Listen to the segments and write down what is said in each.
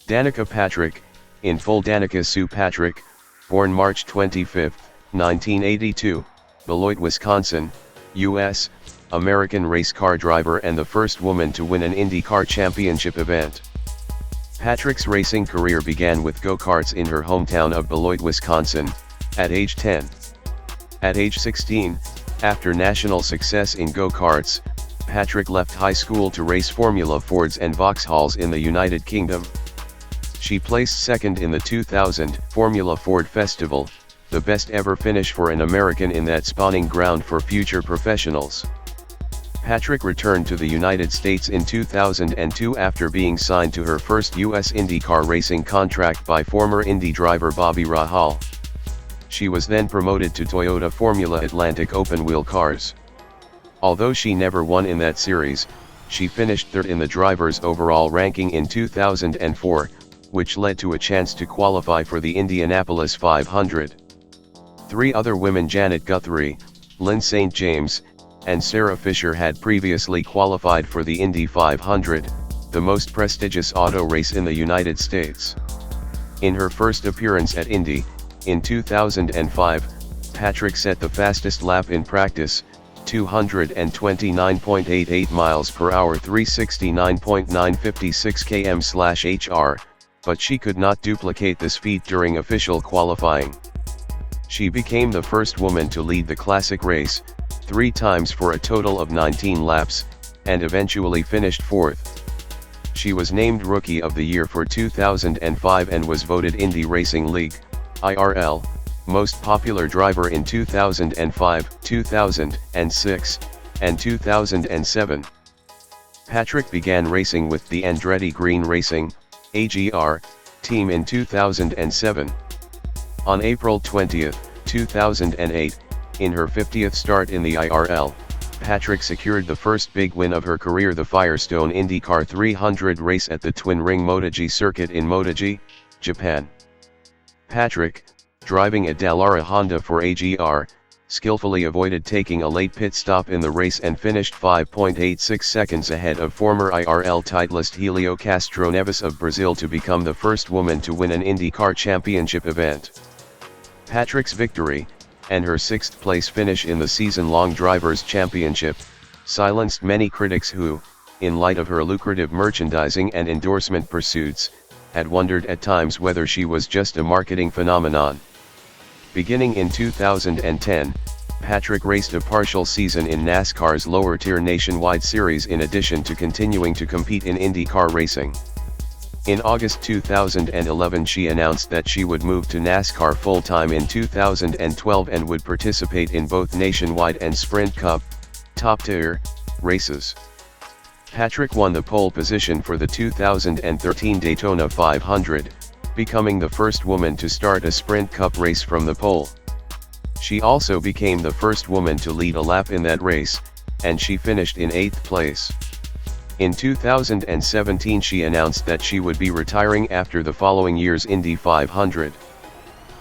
Danica Patrick, in full Danica Sue Patrick, born March 25, 1982, Beloit, Wisconsin, U.S., American race car driver and the first woman to win an IndyCar championship event. Patrick's racing career began with go-karts in her hometown of Beloit, Wisconsin, at age 10. At age 16, after national success in go-karts, Patrick left high school to race Formula Fords and Vauxhalls in the United Kingdom. She placed second in the 2000 Formula Ford Festival, the best ever finish for an American in that spawning ground for future professionals. Patrick returned to the United States in 2002 after being signed to her first U.S. IndyCar racing contract by former Indy driver Bobby Rahal. She was then promoted to Toyota Formula Atlantic open-wheel cars. Although she never won in that series, she finished third in the drivers' overall ranking in 2004, which led to a chance to qualify for the Indianapolis 500. Three other women, Janet Guthrie, Lynn St. James, and Sarah Fisher, had previously qualified for the Indy 500, the most prestigious auto race in the United States. In her first appearance at Indy, in 2005, Patrick set the fastest lap in practice, 229.88 miles per hour, 369.956 km/h, but she could not duplicate this feat during official qualifying. She became the first woman to lead the classic race, 3 times for a total of 19 laps, and eventually finished fourth. She was named Rookie of the Year for 2005 and was voted Indy Racing League, IRL, Most Popular Driver in 2005, 2006, and 2007. Patrick began racing with the Andretti Green Racing, AGR, team in 2007. On April 20, 2008, in her 50th start in the IRL, Patrick secured the first big win of her career, the Firestone IndyCar 300 race at the twin-ring MotoG circuit in MotoG, Japan. Patrick, driving a Dallara Honda for AGR, skillfully avoided taking a late pit stop in the race and finished 5.86 seconds ahead of former IRL titleist Helio Castroneves of Brazil to become the first woman to win an IndyCar championship event. Patrick's victory, and her sixth-place finish in the season-long Drivers' Championship, silenced many critics who, in light of her lucrative merchandising and endorsement pursuits, had wondered at times whether she was just a marketing phenomenon. Beginning in 2010, Patrick raced a partial season in NASCAR's lower-tier Nationwide Series in addition to continuing to compete in IndyCar racing. In August 2011 she announced that she would move to NASCAR full-time in 2012 and would participate in both Nationwide and Sprint Cup, top-tier, races. Patrick won the pole position for the 2013 Daytona 500, becoming the first woman to start a Sprint Cup race from the pole. She also became the first woman to lead a lap in that race, and she finished in 8th place. In 2017 she announced that she would be retiring after the following year's Indy 500.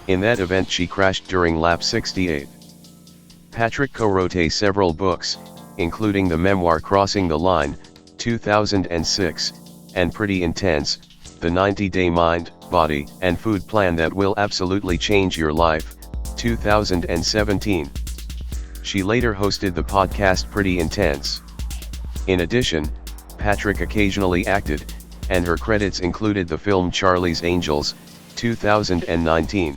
In that event she crashed during lap 68. Patrick co-wrote several books, including the memoir Crossing the Line, 2006, and Pretty Intense, the 90-day mind, body, and food plan that will absolutely change your life, 2017. She later hosted the podcast Pretty Intense. In addition, Patrick occasionally acted, and her credits included the film Charlie's Angels, 2019.